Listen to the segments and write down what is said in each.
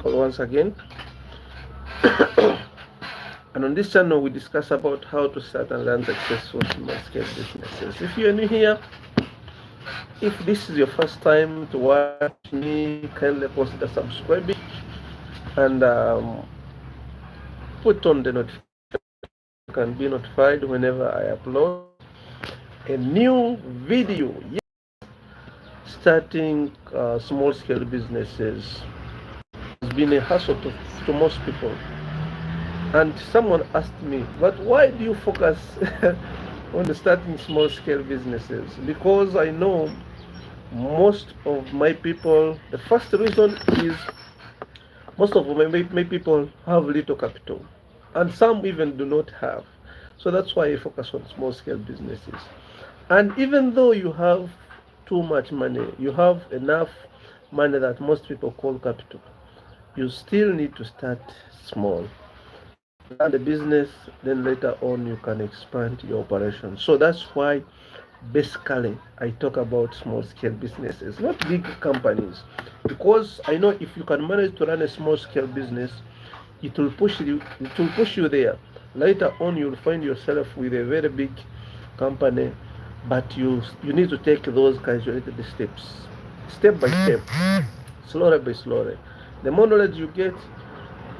once again. And on this channel, we discuss about how to start and run successful small-scale businesses. If you're new here, if this is your first time to watch me, kindly consider subscribing and put on the notification bell so that you can be notified whenever I upload a new video. Yes, starting small-scale businesses has been a hassle to most people. And someone asked me, but why do you focus on starting small scale businesses? Because I know most of my people, the first reason is most of my people have little capital, and some even do not have. So that's why I focus on small scale businesses. And even though you have too much money, you have enough money that most people call capital, you still need to start small. Learn the business, then later on you can expand your operation. So that's why basically I talk about small scale businesses, not big companies, because I know if you can manage to run a small scale business, it will push you there. Later on you'll find yourself with a very big company, but you need to take those calculated steps, step by step, slowly by slowly. The more knowledge you get,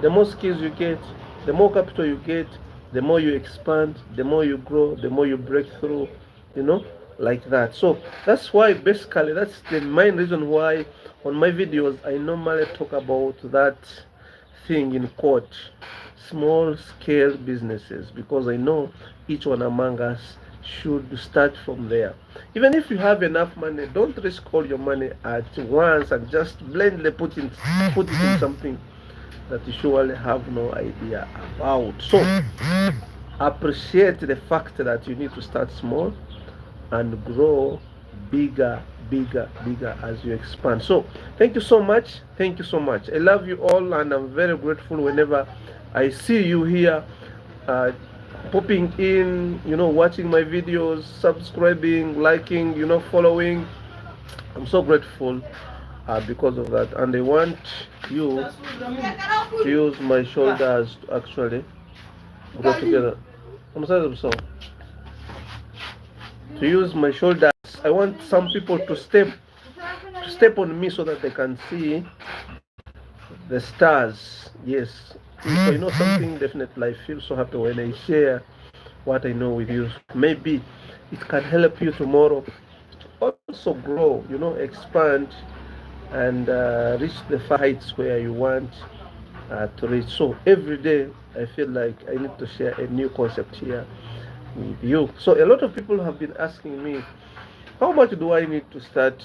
the more skills you get, the more capital you get, the more you expand, the more you grow, the more you break through, you know, like that. So that's why basically that's the main reason why on my videos I normally talk about that thing in quote, small scale businesses, because I know each one among us should start from there. Even if you have enough money, don't risk all your money at once and just blindly put it in something that you surely have no idea about. So appreciate the fact that you need to start small and grow bigger, bigger, bigger as you expand. So thank you so much. Thank you so much. I love you all, and I'm very grateful whenever I see you here. Uh, Popping in, watching my videos, subscribing, liking, following. I'm so grateful because of that, and I want you to use my shoulders to actually grow together. I'm sorry, so to use my shoulders. I want some people to step on me so that they can see the stars. Yes. If I know something, definitely I feel so happy when I share what I know with you. Maybe it can help you tomorrow also grow, expand and reach the heights where you want to reach. So every day I feel like I need to share a new concept here with you. So a lot of people have been asking me, how much do I need to start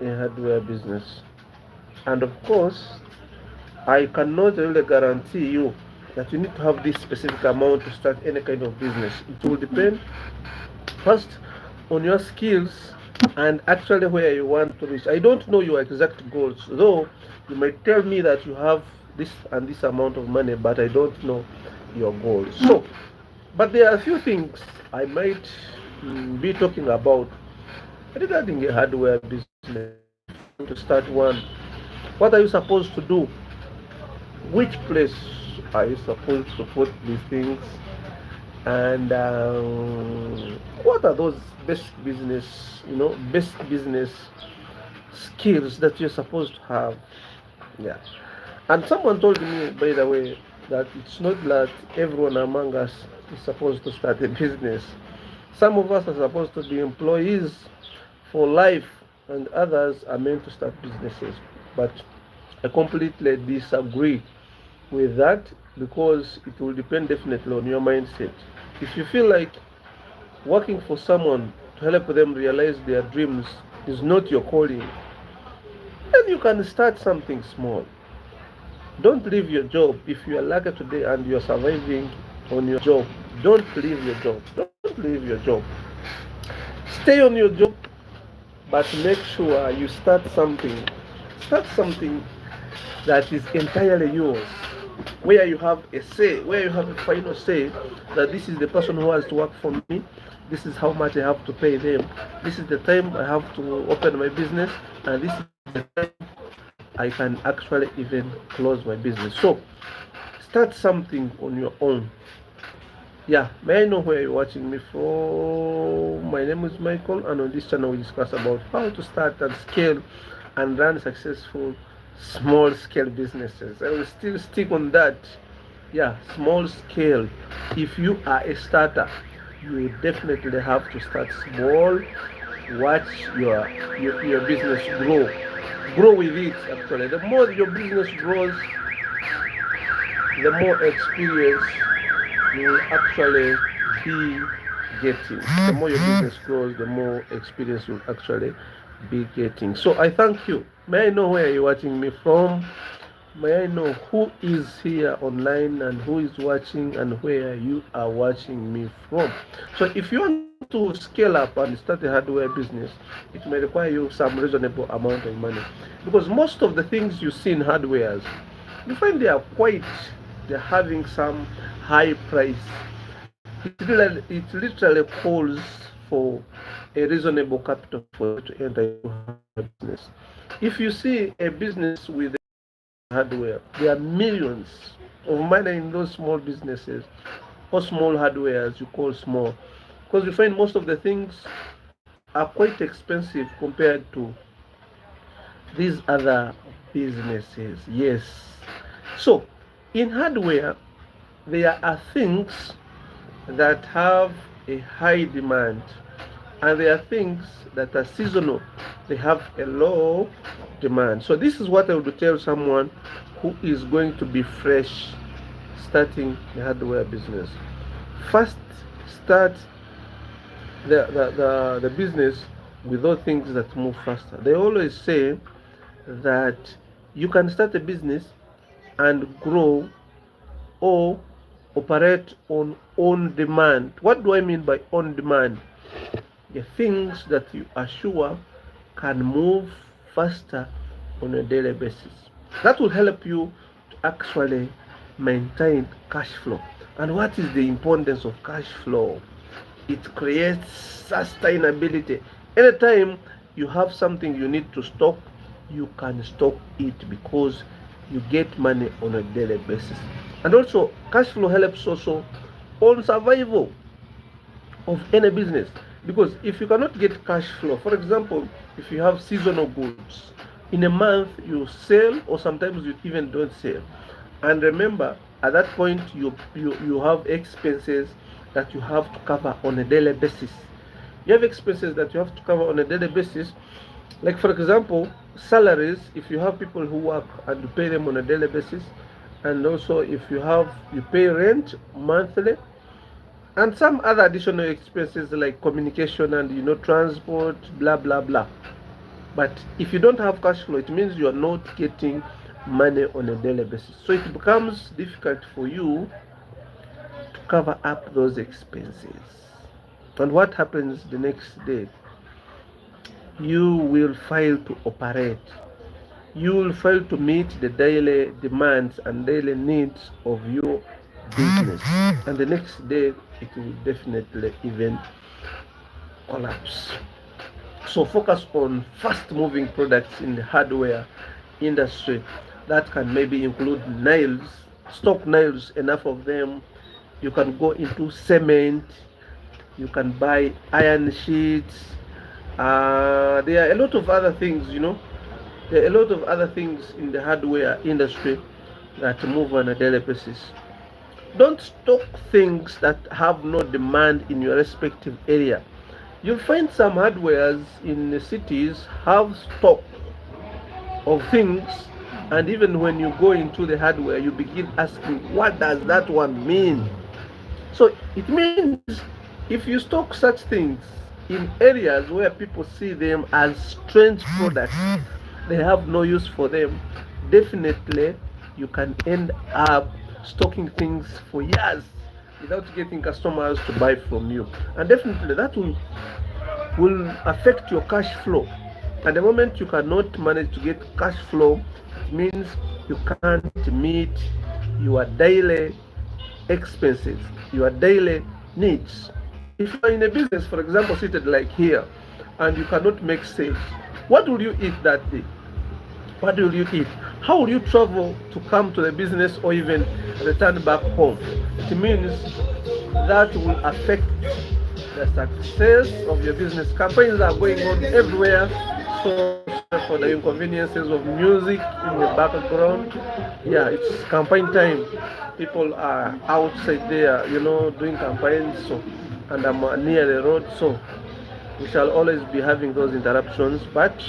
a hardware business? And of course, I cannot really guarantee you that you need to have this specific amount to start any kind of business. It will depend first on your skills and actually where you want to reach. I don't know your exact goals, though you might tell me that you have this and this amount of money, but I don't know your goals. So, but there are a few things I might be talking about regarding a hardware business. If you want to start one, what are you supposed to do? Which place are you supposed to put these things? And what are those best business skills that you're supposed to have? Yeah. And someone told me, by the way, that it's not that everyone among us is supposed to start a business. Some of us are supposed to be employees for life, and others are meant to start businesses. But I completely disagree with that, because it will depend definitely on your mindset. If you feel like working for someone to help them realize their dreams is not your calling, then you can start something small. Don't leave your job. If you are lucky today and you're surviving on your job, don't leave your job. Don't leave your job. Stay on your job, but make sure you start something. Start something that is entirely yours, where you have a say, where you have a final say, that this is the person who has to work for me, this is how much I have to pay them, this is the time I have to open my business, and this is the time I can actually even close my business. So start something on your own. Yeah, may I know where you're watching me from? My name is Michael, and on this channel we discuss about how to start and scale and run successful small scale businesses. I will still stick on that. Yeah, small scale. If you are a starter, you definitely have to start small. Watch your business grow with it. Actually, the more your business grows, the more experience you will actually be getting. The more your business grows, the more experience you'll actually be getting. So I thank you. May I know where you're watching me from? May I know who is here online and who is watching and where you are watching me from? So if you want to scale up and start a hardware business, it may require you some reasonable amount of money, because most of the things you see in hardwares, you find they're having some high price. It literally calls for a reasonable capital for you to enter into hardware business. If you see a business with hardware, there are millions of money in those small businesses or small hardware, as you call small, because you find most of the things are quite expensive compared to these other businesses. Yes. So in hardware, there are things that have a high demand, and there are things that are seasonal. They have a low demand. So this is what I would tell someone who is going to be fresh starting a hardware business. First, start the business with those things that move faster. They always say that you can start a business and grow or operate on demand. What do I mean by on demand? The things that you are sure can move faster on a daily basis. That will help you to actually maintain cash flow. And what is the importance of cash flow? It creates sustainability. Anytime you have something you need to stock, you can stock it because you get money on a daily basis. And also, cash flow helps also on survival of any business, because if you cannot get cash flow, for example, if you have seasonal goods, in a month you sell, or sometimes you even don't sell, and remember, at that point you have expenses that you have to cover on a daily basis. You have expenses that you have to cover on a daily basis, like for example salaries. If you have people who work and you pay them on a daily basis, and also if you pay rent monthly, and some other additional expenses like communication and transport, blah blah blah. But if you don't have cash flow, it means you are not getting money on a daily basis, so it becomes difficult for you to cover up those expenses. And what happens the next day? You will fail to operate. You will fail to meet the daily demands and daily needs of your business, and the next day it will definitely even collapse. So focus on fast moving products in the hardware industry. That can maybe include nails, stock nails, enough of them. You can go into cement, you can buy iron sheets. There are a lot of other things. There are a lot of other things in the hardware industry that move on a daily basis. Don't stock things that have no demand in your respective area. You'll find some hardwares in the cities have stock of things, and even when you go into the hardware, you begin asking, what does that one mean? So it means if you stock such things in areas where people see them as strange products, they have no use for them, definitely you can end up stocking things for years without getting customers to buy from you, and definitely that will affect your cash flow. At the moment you cannot manage to get cash flow, it means you can't meet your daily expenses, your daily needs. If you are in a business, for example, seated like here, and you cannot make sales, what will you eat that day? What will you eat? How will you travel to come to the business or even return back home? It means that will affect the success of your business. Campaigns are going on everywhere. So sorry for the inconveniences of music in the background. Yeah, it's campaign time. People are outside there, doing campaigns. So, and I'm near the road, so we shall always be having those interruptions. But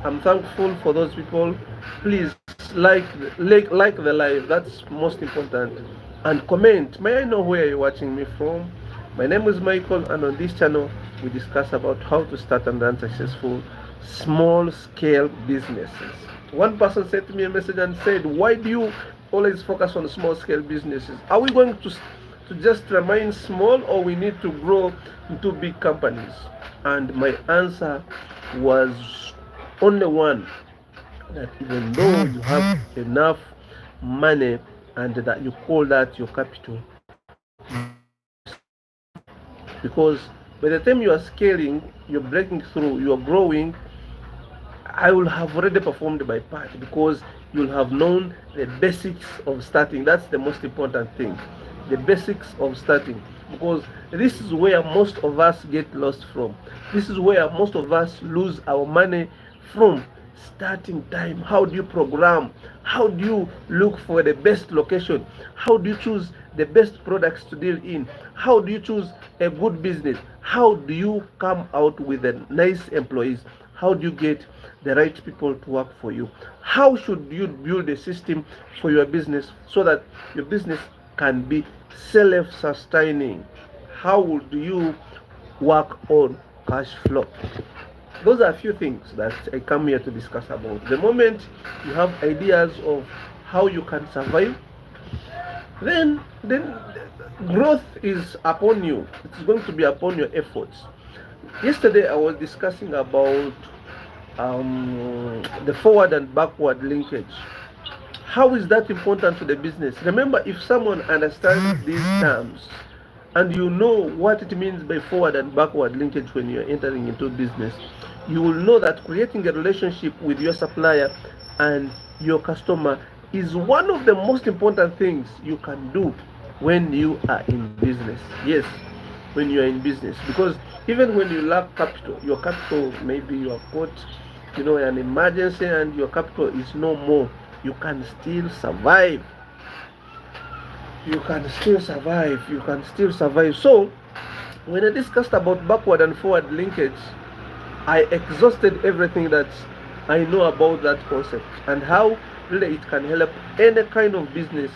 I'm thankful for those people. Please like the live. That's most important. And comment. May I know where you're watching me from? My name is Michael, and on this channel we discuss about how to start and run successful small scale businesses. One person sent me a message and said, "Why do you always focus on small scale businesses? Are we going to just remain small, or we need to grow into big companies?" And my answer was only one, that even though you have enough money and that you call that your capital, because by the time you are scaling, you're breaking through, you're growing, I will have already performed my part, because you'll have known the basics of starting. That's the most important thing, the basics of starting, because this is where most of us get lost from. This is where most of us lose our money from. Starting time. How do you program? How do you look for the best location? How do you choose the best products to deal in? How do you choose a good business? How do you come out with the nice employees? How do you get the right people to work for you? How should you build a system for your business so that your business can be self-sustaining? How do you work on cash flow? Those are a few things that I come here to discuss about. The moment you have ideas of how you can survive, then growth is upon you. It's going to be upon your efforts. Yesterday I was discussing about the forward and backward linkage. How is that important to the business? Remember, if someone understands these terms and you know what it means by forward and backward linkage when you're entering into business, you will know that creating a relationship with your supplier and your customer is one of the most important things you can do when you are in business. Yes, when you are in business, because even when you lack capital, your capital, maybe you have got an emergency and your capital is no more, you can still survive. You can still survive. So when I discussed about backward and forward linkage, I exhausted everything that I know about that concept and how really it can help any kind of business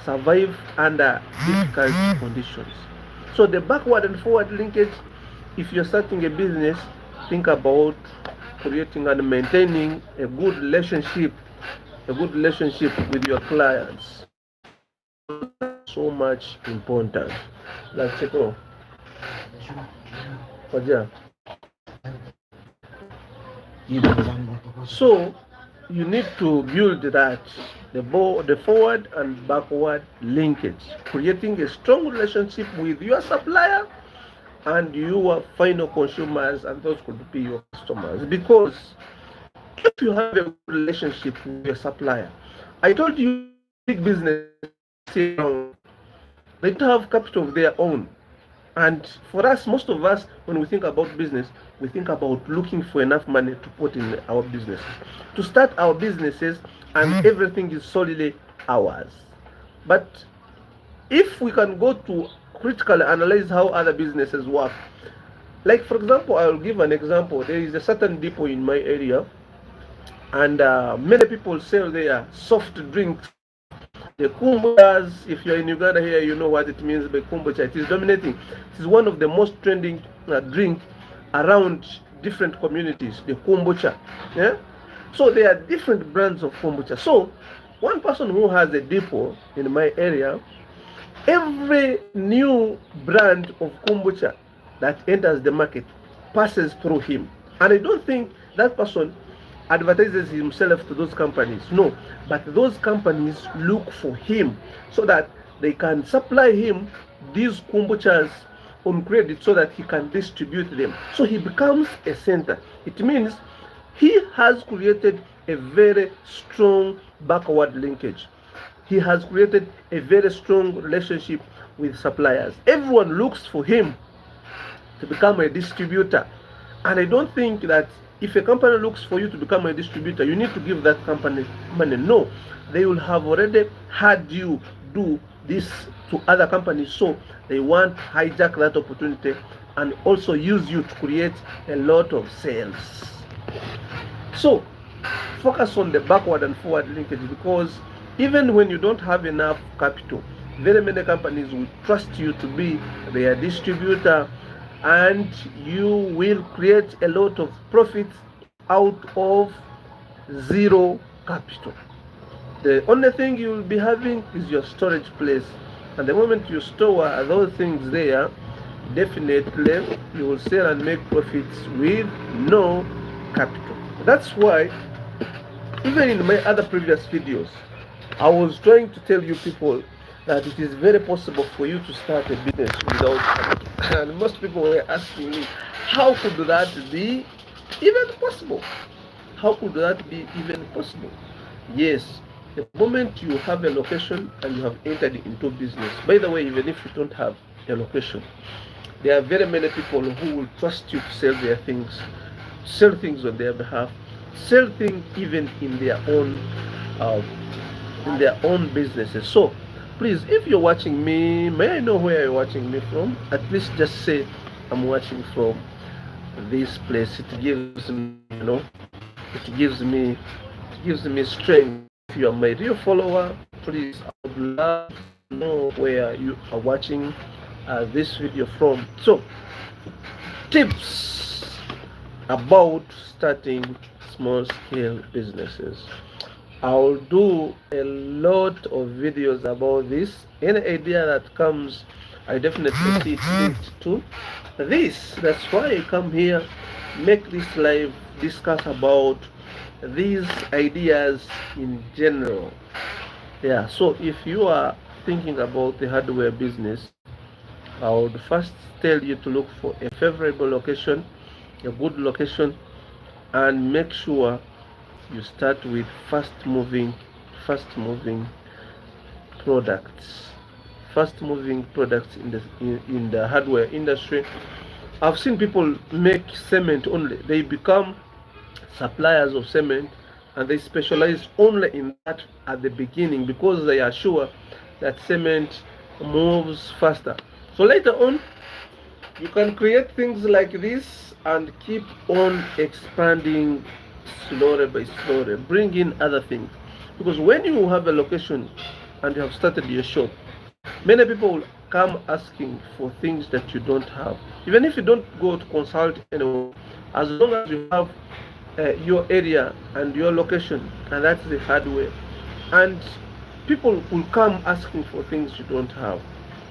survive under difficult conditions. So the backward and forward linkage, if you're starting a business, think about creating and maintaining a good relationship with your clients. So much important. That's it all. So you need to build that, the forward and backward linkage, creating a strong relationship with your supplier and your final consumers, and those could be your customers. Because if you have a good relationship with your supplier, I told you big business, they don't have capital of their own. And for us, most of us, when we think about business, we think about looking for enough money to put in our businesses, to start our businesses, and everything is solely ours. But if we can go to critically analyze how other businesses work, like for example, I will give an example. There is a certain depot in my area, and many people sell their soft drinks. The kombuchas, if you're in Uganda here, you know what it means by kombucha. It is dominating. It is one of the most trending drink around different communities, the kombucha. Yeah? So there are different brands of kombucha. So one person who has a depot in my area, every new brand of kombucha that enters the market passes through him. And I don't think that person advertises himself to those companies. No, but those companies look for him so that they can supply him these kombuchas on credit so that he can distribute them. So he becomes a center. It means he has created a very strong backward linkage. He has created a very strong relationship with suppliers. Everyone looks for him to become a distributor. And I don't think that if a company looks for you to become a distributor, you need to give that company money. No, they will have already had you do this to other companies, so they want to hijack that opportunity and also use you to create a lot of sales. So focus on the backward and forward linkage, because even when you don't have enough capital, very many companies will trust you to be their distributor, and you will create a lot of profits out of zero capital. The only thing you will be having is your storage place, and the moment you store those things there, definitely you will sell and make profits with no capital. That's why even in my other previous videos, I was trying to tell you people that it is very possible for you to start a business without capital. And most people were asking me, how could that be even possible? How could that be even possible? Yes, the moment you have a location and you have entered into business, by the way, even if you don't have a location, there are very many people who will trust you to sell their things, sell things on their behalf, sell things even in uh, their own businesses. So please, if you're watching me, may I know where you're watching me from? At least just say I'm watching from this place. It gives me, it gives me strength. If you are my real follower, please, I would love to know where you are watching this video from. So tips about starting small scale businesses. I'll do a lot of videos about this. Any idea that comes, I definitely see it linked to this. That's why I come here, make this live, discuss about these ideas in general. Yeah, so if you are thinking about the hardware business, I would first tell you to look for a favorable location, a good location, and make sure you start with fast moving products. Fast moving products in the hardware industry. I've seen people make cement only. They become suppliers of cement, and they specialize only in that at the beginning because they are sure that cement moves faster. So later on, you can create things like this and keep on expanding slowly by slowly, bring in other things. Because when you have a location and you have started your shop, many people will come asking for things that you don't have. Even if you don't go to consult anyone, as long as you have your area and your location, and that's the hardware, and people will come asking for things you don't have.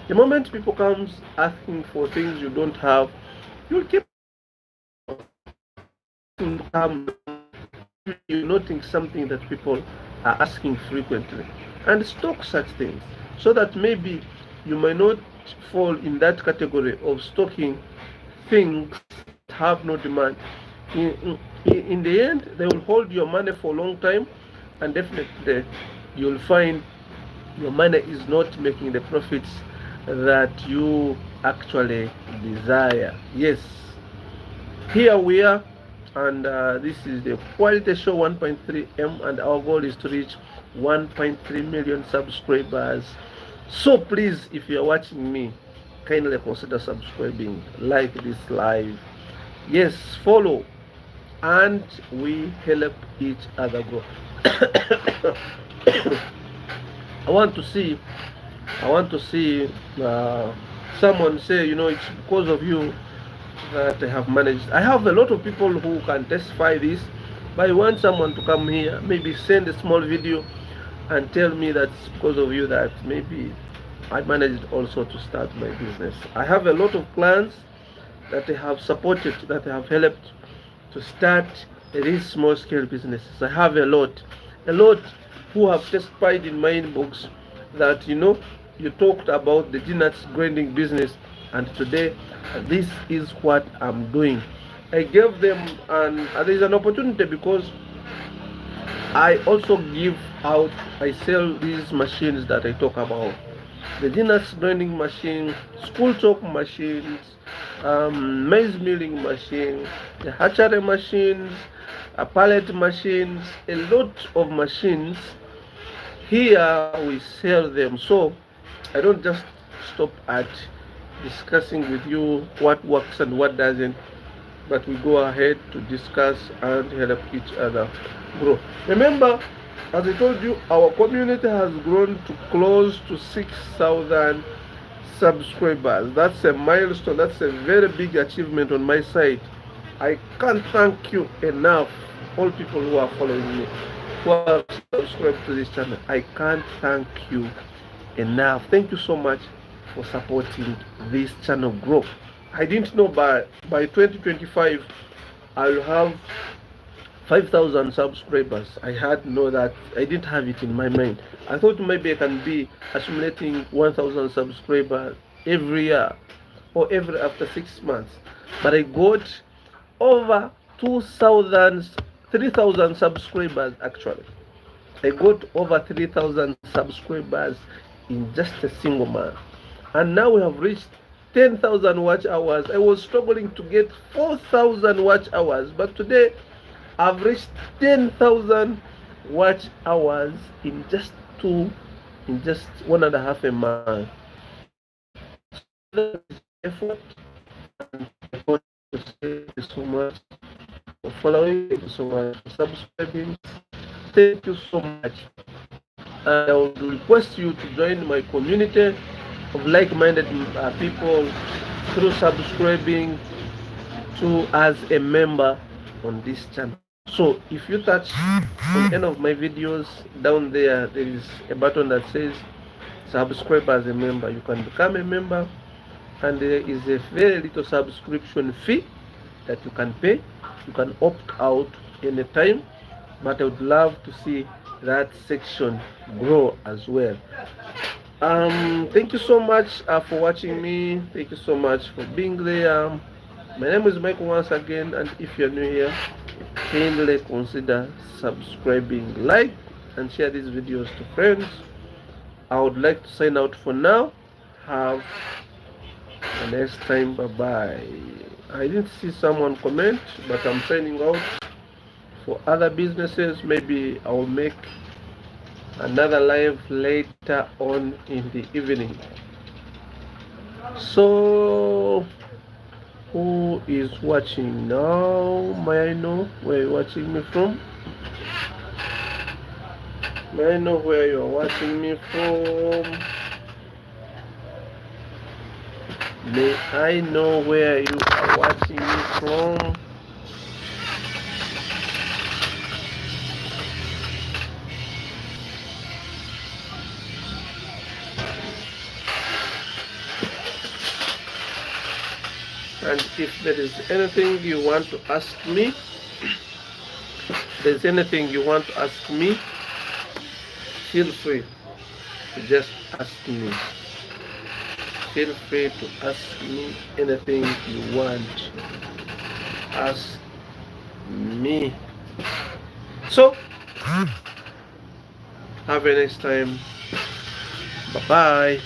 The moment people comes asking for things you don't have, you'll keep you noting something that people are asking frequently, and stock such things, so that maybe you may not fall in that category of stocking things that have no demand. In the end, they will hold your money for a long time, and definitely you'll find your money is not making the profits that you actually desire. Yes, here we are, and this is the Quality Show 1.3 M, and our goal is to reach 1.3 million subscribers. So please, if you are watching me, kindly consider subscribing, like this live, yes, follow, and we help each other grow. I want to see someone say, it's because of you that I have managed. I have a lot of people who can testify this, but I want someone to come here, maybe send a small video and tell me that it's because of you that maybe I managed also to start my business. I have a lot of clients that I have supported, that I have helped to start these small scale businesses. I have a lot who have testified in my inbox that you talked about the nuts grinding business, and today this is what I'm doing. I gave them, and there's an opportunity because I also give out, I sell these machines that I talk about. The Dinas grinding machine, Schoolchalk machines, maize milling machine, the hatchery machines, pallet machines, a lot of machines. Here we sell them. So I don't just stop at discussing with you what works and what doesn't, but we go ahead to discuss and help each other grow. Remember, as I told you, our community has grown to close to 6,000 subscribers. That's a milestone. That's a very big achievement on my side. I can't thank you enough, all people who are following me, who are subscribed to this channel. I can't thank you enough. Thank you so much for supporting this channel grow. I didn't know by 2025 I'll have 5,000 subscribers. I had know that. I didn't have it in my mind. I thought maybe I can be accumulating 1,000 subscribers every year or every after 6 months. But I got over 2,000, 3,000 subscribers actually. I got over 3,000 subscribers in just a single month. And now we have reached 10,000 watch hours. I was struggling to get 4,000 watch hours, but today I've reached 10,000 watch hours in just 1.5 months. So effort. Thank you so much for following. Thank you so much for subscribing. Thank you so much. And I would request you to join my community of like-minded people through subscribing to as a member on this channel. So if you touch on any of my videos, down there is a button that says subscribe as a member. You can become a member, and there is a very little subscription fee that you can pay. You can opt out anytime, but I would love to see that section grow as well. Thank you so much for watching me. Thank you so much for being there. My name is Michael once again, and if you're new here, kindly consider subscribing, like, and share these videos to friends. I would like to sign out for now. Have a nice time. Bye bye. I didn't see someone comment, but I'm signing out. For other businesses, maybe I'll make another live later on in the evening. So who is watching now? May I know where you're watching me from? May I know where you're watching me from? May I know where you are watching me from? And if there is anything you want to ask me, feel free to just ask me. Feel free to ask me anything you want. Ask me. So, have a nice time. Bye bye.